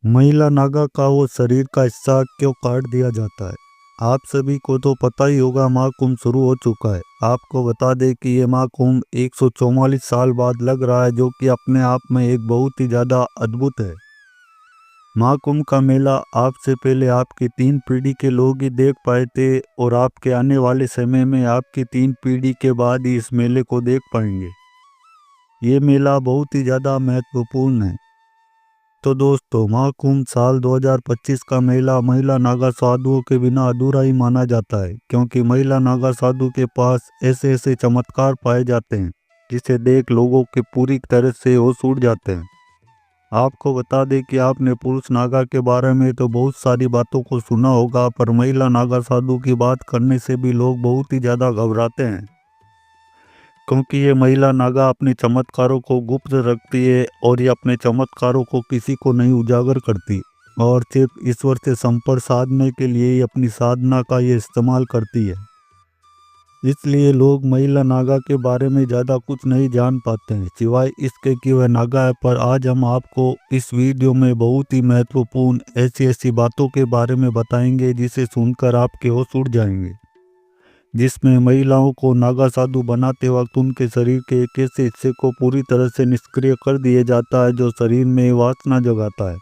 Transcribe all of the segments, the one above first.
महिला नागा का वो शरीर का हिस्सा क्यों काट दिया जाता है? आप सभी को तो पता ही होगा, महाकुंभ शुरू हो चुका है। आपको बता दें कि ये महाकुंभ 144 साल बाद लग रहा है, जो कि अपने आप में एक बहुत ही ज़्यादा अद्भुत है। महाकुंभ का मेला आप से पहले आपकी 3 पीढ़ी के लोग ही देख पाए थे, और आपके आने वाले समय में आपकी 3 पीढ़ी के बाद ही इस मेले को देख पाएंगे। ये मेला बहुत ही ज़्यादा महत्वपूर्ण है। तो दोस्तों, महाकुंभ साल 2025 का मेला महिला नागा साधुओं के बिना अधूरा ही माना जाता है, क्योंकि महिला नागा साधु के पास ऐसे ऐसे चमत्कार पाए जाते हैं जिसे देख लोगों के पूरी तरह से होश उड़ जाते हैं। आपको बता दें कि आपने पुरुष नागा के बारे में तो बहुत सारी बातों को सुना होगा, पर महिला नागा साधु की बात करने से भी लोग बहुत ही ज़्यादा घबराते हैं, क्योंकि ये महिला नागा अपने चमत्कारों को गुप्त रखती है और ये अपने चमत्कारों को किसी को नहीं उजागर करती, और सिर्फ ईश्वर से संपर्क साधने के लिए ही अपनी साधना का ये इस्तेमाल करती है। इसलिए लोग महिला नागा के बारे में ज़्यादा कुछ नहीं जान पाते हैं, सिवाय इसके कि वह नागा है। पर आज हम आपको इस वीडियो में बहुत ही महत्वपूर्ण ऐसी ऐसी बातों के बारे में बताएंगे जिसे सुनकर आपके होश उड़ जाएंगे, जिसमें महिलाओं को नागा साधु बनाते वक्त उनके शरीर के एक ऐसे हिस्से को पूरी तरह से निष्क्रिय कर दिया जाता है जो शरीर में वासना जगाता है।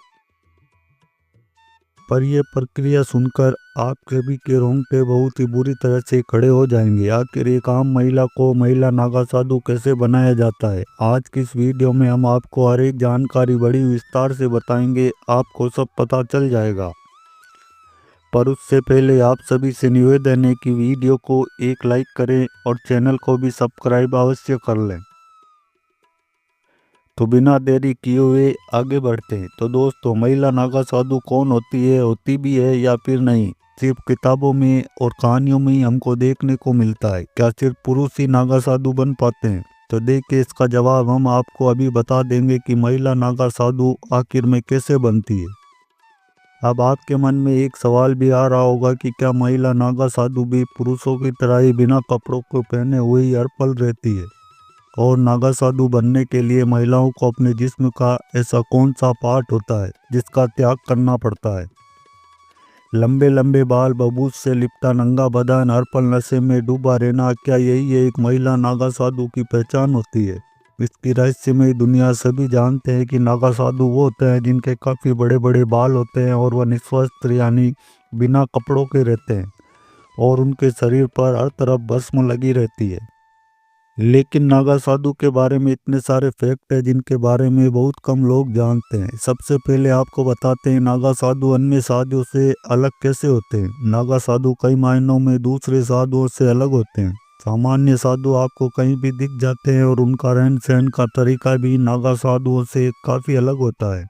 पर यह प्रक्रिया सुनकर आप सभी के रोंगटे बहुत ही बुरी तरह से खड़े हो जाएंगे। आखिर एक आम महिला को महिला नागा साधु कैसे बनाया जाता है? आज की इस वीडियो में हम आपको हर एक जानकारी बड़ी विस्तार से बताएंगे, आपको सब पता चल जाएगा। पर उससे पहले आप सभी से निवेदन है कि वीडियो को एक लाइक करें और चैनल को भी सब्सक्राइब अवश्य कर लें। तो बिना देरी किए हुए आगे बढ़ते हैं। तो दोस्तों, महिला नागा साधु कौन होती है, होती भी है या फिर नहीं? सिर्फ किताबों में और कहानियों में ही हमको देखने को मिलता है। क्या सिर्फ पुरुष ही नागा साधु बन पाते हैं? तो देखिए, इसका जवाब हम आपको अभी बता देंगे कि महिला नागा साधु आखिर में कैसे बनती है। अब आपके मन में एक सवाल भी आ रहा होगा कि क्या महिला नागा साधु भी पुरुषों की तरह ही बिना कपड़ों को पहने हुए ही हर पल रहती है? और नागा साधु बनने के लिए महिलाओं को अपने जिस्म का ऐसा कौन सा पार्ट होता है जिसका त्याग करना पड़ता है? लंबे लंबे बाल, बबूत से लिपटा नंगा बदन, हर पल नशे में डूबा रहना, क्या यही एक महिला नागा साधु की पहचान होती है? इसकी रहस्यमय दुनिया सभी जानते हैं कि नागा साधु वो होते हैं जिनके काफ़ी बड़े बड़े बाल होते हैं और वह निस्वस्त्र यानी बिना कपड़ों के रहते हैं, और उनके शरीर पर हर तरफ भस्म लगी रहती है। लेकिन नागा साधु के बारे में इतने सारे फैक्ट हैं जिनके बारे में बहुत कम लोग जानते हैं। सबसे पहले आपको बताते हैं नागा साधु अन्य साधुओं से अलग कैसे होते हैं। नागा साधु कई मायनों में दूसरे साधुओं से अलग होते हैं। सामान्य साधु आपको कहीं भी दिख जाते हैं और उनका रहन सहन का तरीका भी नागा साधुओं से काफ़ी अलग होता है।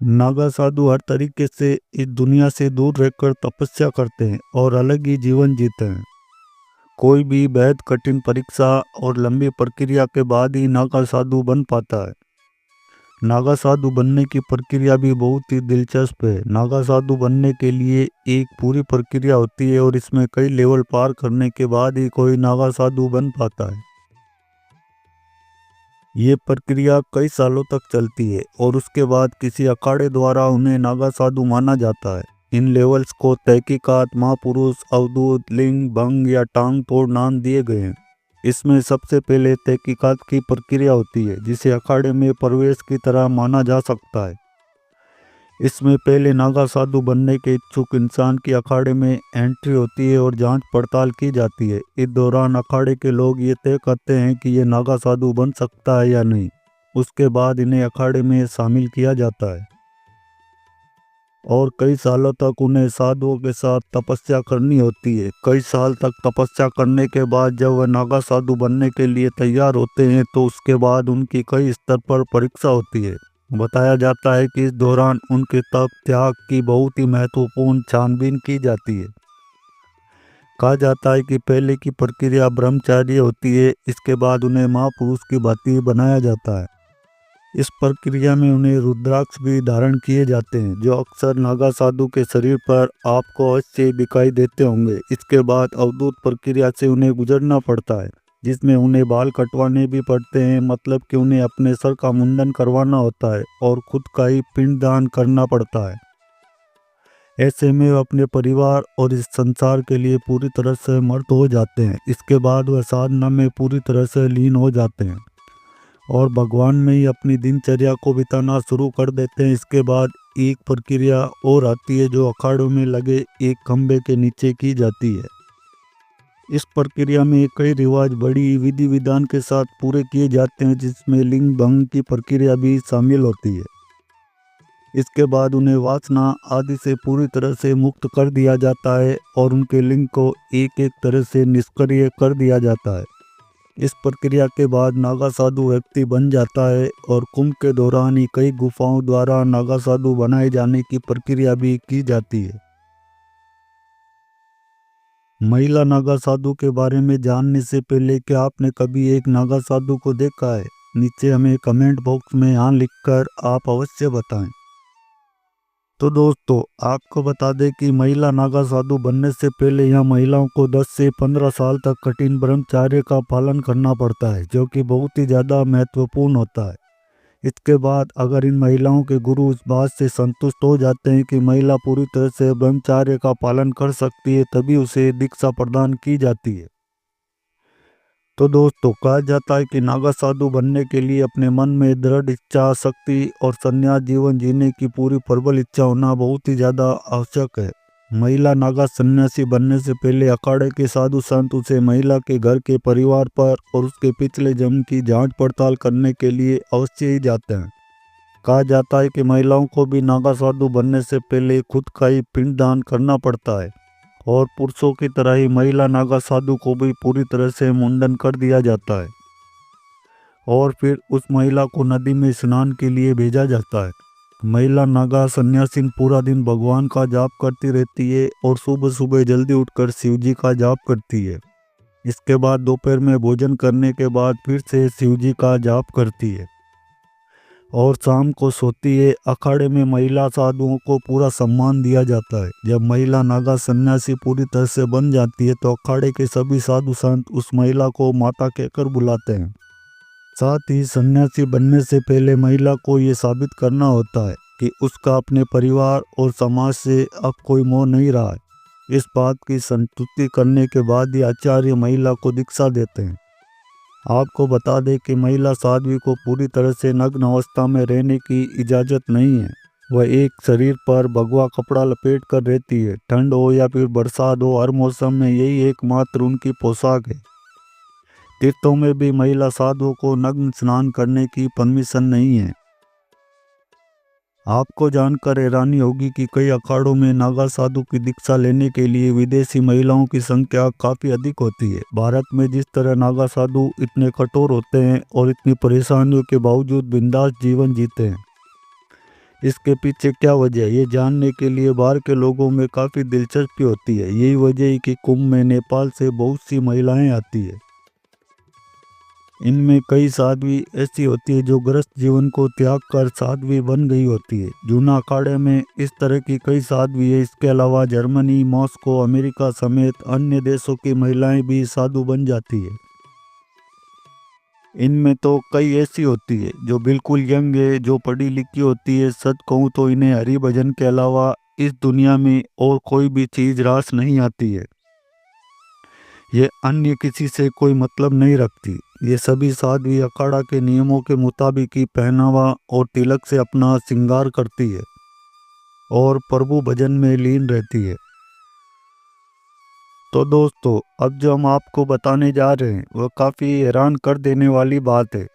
नागा साधु हर तरीके से इस दुनिया से दूर रहकर तपस्या करते हैं और अलग ही जीवन जीते हैं। कोई भी बेहद कठिन परीक्षा और लंबी प्रक्रिया के बाद ही नागा साधु बन पाता है। नागा साधु बनने की प्रक्रिया भी बहुत ही दिलचस्प है। नागा साधु बनने के लिए एक पूरी प्रक्रिया होती है और इसमें कई लेवल पार करने के बाद ही कोई नागा साधु बन पाता है। ये प्रक्रिया कई सालों तक चलती है और उसके बाद किसी अखाड़े द्वारा उन्हें नागा साधु माना जाता है। इन लेवल्स को तहकीकात, महापुरुष, अवधूत, लिंग, भंग या टांग तोड़ नाम दिए गए हैं। इसमें सबसे पहले तहकीकात की प्रक्रिया होती है, जिसे अखाड़े में प्रवेश की तरह माना जा सकता है। इसमें पहले नागा साधु बनने के इच्छुक इंसान की अखाड़े में एंट्री होती है और जांच पड़ताल की जाती है। इस दौरान अखाड़े के लोग ये तय करते हैं कि ये नागा साधु बन सकता है या नहीं। उसके बाद इन्हें अखाड़े में शामिल किया जाता है और कई सालों तक उन्हें साधुओं के साथ तपस्या करनी होती है। कई साल तक तपस्या करने के बाद जब वह नागा साधु बनने के लिए तैयार होते हैं तो उसके बाद उनकी कई स्तर पर परीक्षा होती है। बताया जाता है कि इस दौरान उनके तप त्याग की बहुत ही महत्वपूर्ण छानबीन की जाती है। कहा जाता है कि पहले की प्रक्रिया ब्रह्मचार्य होती है, इसके बाद उन्हें महापुरुष की भांति बनाया जाता है। इस प्रक्रिया में उन्हें रुद्राक्ष भी धारण किए जाते हैं, जो अक्सर नागा साधु के शरीर पर आपको अवश्य दिखाई देते होंगे। इसके बाद अवधूत प्रक्रिया से उन्हें गुजरना पड़ता है। जिसमें उन्हें बाल कटवाने भी पड़ते हैं, मतलब कि उन्हें अपने सर का मुंडन करवाना होता है और खुद का ही पिंडदान करना पड़ता है। ऐसे में वे अपने परिवार और इस संसार के लिए पूरी तरह से मर्द हो जाते हैं। इसके बाद वह साधना में पूरी तरह से लीन हो जाते हैं और भगवान में ही अपनी दिनचर्या को बिताना शुरू कर देते हैं। इसके बाद एक प्रक्रिया और आती है जो अखाड़ों में लगे एक खंभे के नीचे की जाती है। इस प्रक्रिया में कई रिवाज बड़ी विधि विधान के साथ पूरे किए जाते हैं, जिसमें लिंग भंग की प्रक्रिया भी शामिल होती है। इसके बाद उन्हें वासना आदि से पूरी तरह से मुक्त कर दिया जाता है और उनके लिंग को एक एक तरह से निष्क्रिय कर दिया जाता है। इस प्रक्रिया के बाद नागा साधु व्यक्ति बन जाता है और कुंभ के दौरान ही कई गुफाओं द्वारा नागा साधु बनाए जाने की प्रक्रिया भी की जाती है। महिला नागा साधु के बारे में जानने से पहले क्या आपने कभी एक नागा साधु को देखा है? नीचे हमें कमेंट बॉक्स में हाँ लिखकर आप अवश्य बताएं। तो दोस्तों, आपको बता दें कि महिला नागा साधु बनने से पहले यहाँ महिलाओं को 10 से 15 साल तक कठिन ब्रह्मचर्य का पालन करना पड़ता है, जो कि बहुत ही ज़्यादा महत्वपूर्ण होता है। इसके बाद अगर इन महिलाओं के गुरु इस बात से संतुष्ट हो जाते हैं कि महिला पूरी तरह से ब्रह्मचर्य का पालन कर सकती है, तभी उसे दीक्षा प्रदान की जाती है। तो दोस्तों, कहा जाता है कि नागा साधु बनने के लिए अपने मन में दृढ़ इच्छा शक्ति और संन्यास जीवन जीने की पूरी प्रबल इच्छा होना बहुत ही ज़्यादा आवश्यक है। महिला नागा सन्यासी बनने से पहले अखाड़े के साधु संत उसे महिला के घर के परिवार पर और उसके पिछले जन्म की जांच पड़ताल करने के लिए अवश्य ही जाते हैं। कहा जाता है कि महिलाओं को भी नागा साधु बनने से पहले खुद का ही पिंडदान करना पड़ता है और पुरुषों की तरह ही महिला नागा साधु को भी पूरी तरह से मुंडन कर दिया जाता है और फिर उस महिला को नदी में स्नान के लिए भेजा जाता है। महिला नागा सन्यासिन पूरा दिन भगवान का जाप करती रहती है और सुबह सुबह जल्दी उठकर शिव जी का जाप करती है। इसके बाद दोपहर में भोजन करने के बाद फिर से शिव जी का जाप करती है और शाम को सोती है। अखाड़े में महिला साधुओं को पूरा सम्मान दिया जाता है। जब महिला नागा सन्यासी पूरी तरह से बन जाती है तो अखाड़े के सभी साधु संत उस महिला को माता कहकर बुलाते हैं। साथ ही सन्यासी बनने से पहले महिला को ये साबित करना होता है कि उसका अपने परिवार और समाज से अब कोई मोह नहीं रहा है। इस बात की संतुष्टि करने के बाद ही आचार्य महिला को दीक्षा देते हैं। आपको बता दें कि महिला साध्वी को पूरी तरह से नग्न अवस्था में रहने की इजाज़त नहीं है। वह एक शरीर पर भगवा कपड़ा लपेट कर रहती है। ठंड हो या फिर बरसात हो, हर मौसम में यही एकमात्र उनकी पोशाक है। तीर्थों में भी महिला साधुओं को नग्न स्नान करने की परमिशन नहीं है। आपको जानकर हैरानी होगी कि कई अखाड़ों में नागा साधु की दीक्षा लेने के लिए विदेशी महिलाओं की संख्या काफ़ी अधिक होती है। भारत में जिस तरह नागा साधु इतने कठोर होते हैं और इतनी परेशानियों के बावजूद बिंदास जीवन जीते हैं, इसके पीछे क्या वजह है, ये जानने के लिए बाहर के लोगों में काफ़ी दिलचस्पी होती है। यही वजह है कि कुंभ में नेपाल से बहुत सी महिलाएं आती है। इनमें कई साध्वी ऐसी होती है जो गृहस्थ जीवन को त्याग कर साध्वी बन गई होती है। जूना अखाड़े में इस तरह की कई साध्वी है। इसके अलावा जर्मनी, मॉस्को, अमेरिका समेत अन्य देशों की महिलाएं भी साधु बन जाती है। इनमें तो कई ऐसी होती है जो बिल्कुल यंग है, जो पढ़ी लिखी होती है। सच कहूँ तो इन्हें हरि भजन के अलावा इस दुनिया में और कोई भी चीज़ रास नहीं आती है। ये अन्य किसी से कोई मतलब नहीं रखती। ये सभी साध्वी अखाड़ा के नियमों के मुताबिक ही पहनावा और तिलक से अपना श्रृंगार करती है और प्रभु भजन में लीन रहती है। तो दोस्तों, अब जो हम आपको बताने जा रहे हैं वह काफ़ी हैरान कर देने वाली बात है।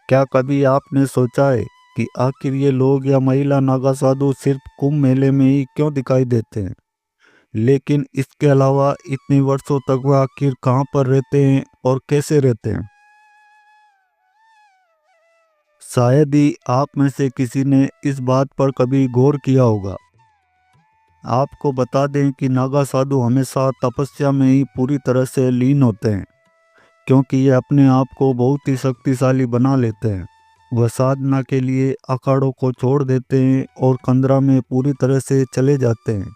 क्या कभी आपने सोचा है कि आखिर ये लोग या महिला नागा साधु सिर्फ कुंभ मेले में ही क्यों दिखाई देते हैं, लेकिन इसके अलावा इतने वर्षों तक वह आखिर कहाँ पर रहते हैं और कैसे रहते हैं? शायद ही आप में से किसी ने इस बात पर कभी गौर किया होगा। आपको बता दें कि नागा साधु हमेशा तपस्या में ही पूरी तरह से लीन होते हैं, क्योंकि ये अपने आप को बहुत ही शक्तिशाली बना लेते हैं। वह साधना के लिए अखाड़ों को छोड़ देते हैं और कंदरा में पूरी तरह से चले जाते हैं।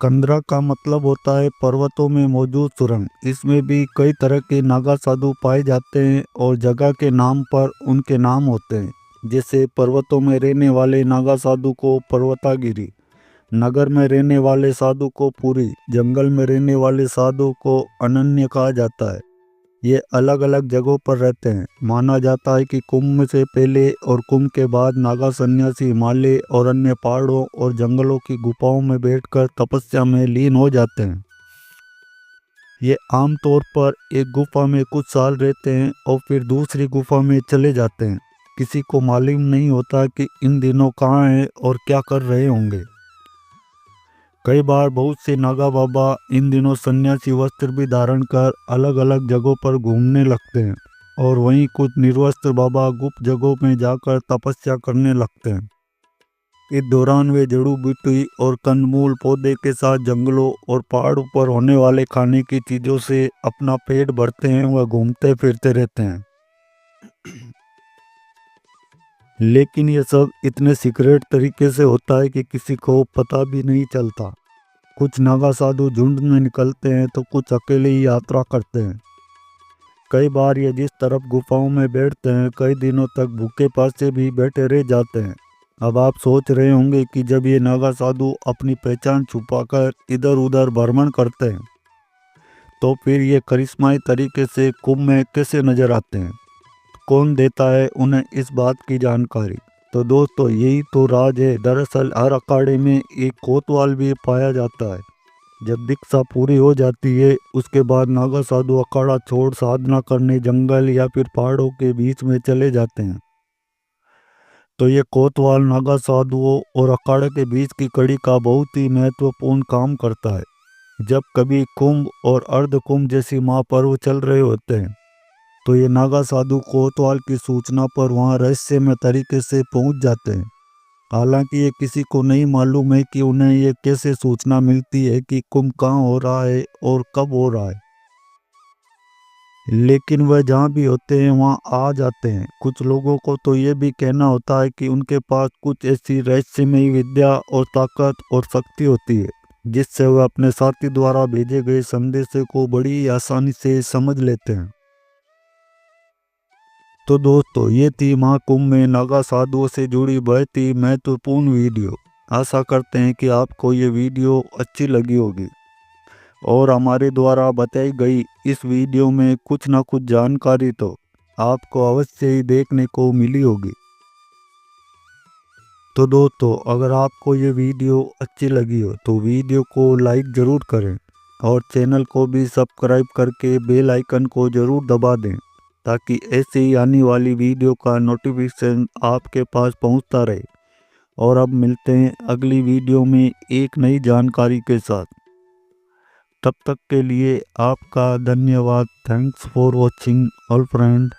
कंदरा का मतलब होता है पर्वतों में मौजूद सुरंग। इसमें भी कई तरह के नागा साधु पाए जाते हैं और जगह के नाम पर उनके नाम होते हैं। जैसे पर्वतों में रहने वाले नागा साधु को पर्वतागिरी, नगर में रहने वाले साधु को पुरी, जंगल में रहने वाले साधु को अनन्य कहा जाता है। ये अलग अलग जगहों पर रहते हैं। माना जाता है कि कुंभ से पहले और कुंभ के बाद नागा सन्यासी हिमालय और अन्य पहाड़ों और जंगलों की गुफाओं में बैठकर तपस्या में लीन हो जाते हैं। ये आमतौर पर एक गुफा में कुछ साल रहते हैं और फिर दूसरी गुफा में चले जाते हैं। किसी को मालूम नहीं होता कि इन दिनों कहाँ हैं और क्या कर रहे होंगे। कई बार बहुत से नागा बाबा इन दिनों सन्यासी वस्त्र भी धारण कर अलग अलग जगहों पर घूमने लगते हैं और वहीं कुछ निर्वस्त्र बाबा गुप्त जगहों में जाकर तपस्या करने लगते हैं। इस दौरान वे जड़ी बूटी और कंदमूल पौधे के साथ जंगलों और पहाड़ों पर होने वाले खाने की चीज़ों से अपना पेट भरते हैं व घूमते फिरते रहते हैं। लेकिन ये सब इतने सीक्रेट तरीके से होता है कि किसी को पता भी नहीं चलता। कुछ नागा साधु झुंड में निकलते हैं तो कुछ अकेले ही यात्रा करते हैं। कई बार ये जिस तरफ गुफाओं में बैठते हैं कई दिनों तक भूखे प्यासे भी बैठे रह जाते हैं। अब आप सोच रहे होंगे कि जब ये नागा साधु अपनी पहचान छुपाकर इधर उधर भ्रमण करते हैं तो फिर ये करिश्माई तरीके से कुंभ में कैसे नजर आते हैं? कौन देता है उन्हें इस बात की जानकारी? तो दोस्तों यही तो राज है। दरअसल हर अखाड़े में एक कोतवाल भी पाया जाता है। जब दीक्षा पूरी हो जाती है उसके बाद नागा साधु अखाड़ा छोड़ साधना करने जंगल या फिर पहाड़ों के बीच में चले जाते हैं। तो ये कोतवाल नागा साधुओं और अखाड़े के बीच की कड़ी का बहुत ही महत्वपूर्ण काम करता है। जब कभी कुंभ और अर्ध कुंभ जैसी महापर्व चल रहे होते हैं तो ये नागा साधु कोतवाल की सूचना पर वहाँ रहस्यमय तरीके से पहुँच जाते हैं। हालांकि ये किसी को नहीं मालूम है कि उन्हें ये कैसे सूचना मिलती है कि कुंभ कहाँ हो रहा है और कब हो रहा है। लेकिन वह जहाँ भी होते हैं वहाँ आ जाते हैं। कुछ लोगों को तो ये भी कहना होता है कि उनके पास कुछ ऐसी रहस्यमयी विद्या और ताकत और शक्ति होती है जिससे वह अपने साथी द्वारा भेजे गए संदेशों को बड़ी आसानी से समझ लेते हैं। तो दोस्तों ये थी महाकुंभ में नागा साधुओं से जुड़ी बहुत ही महत्वपूर्ण वीडियो। आशा करते हैं कि आपको ये वीडियो अच्छी लगी होगी और हमारे द्वारा बताई गई इस वीडियो में कुछ ना कुछ जानकारी तो आपको अवश्य ही देखने को मिली होगी। तो दोस्तों अगर आपको ये वीडियो अच्छी लगी हो तो वीडियो को लाइक ज़रूर करें और चैनल को भी सब्सक्राइब करके बेल आइकन को ज़रूर दबा दें ताकि ऐसे ही आने वाली वीडियो का नोटिफिकेशन आपके पास पहुंचता रहे। और अब मिलते हैं अगली वीडियो में एक नई जानकारी के साथ। तब तक के लिए आपका धन्यवाद। Thanks for watching all friend.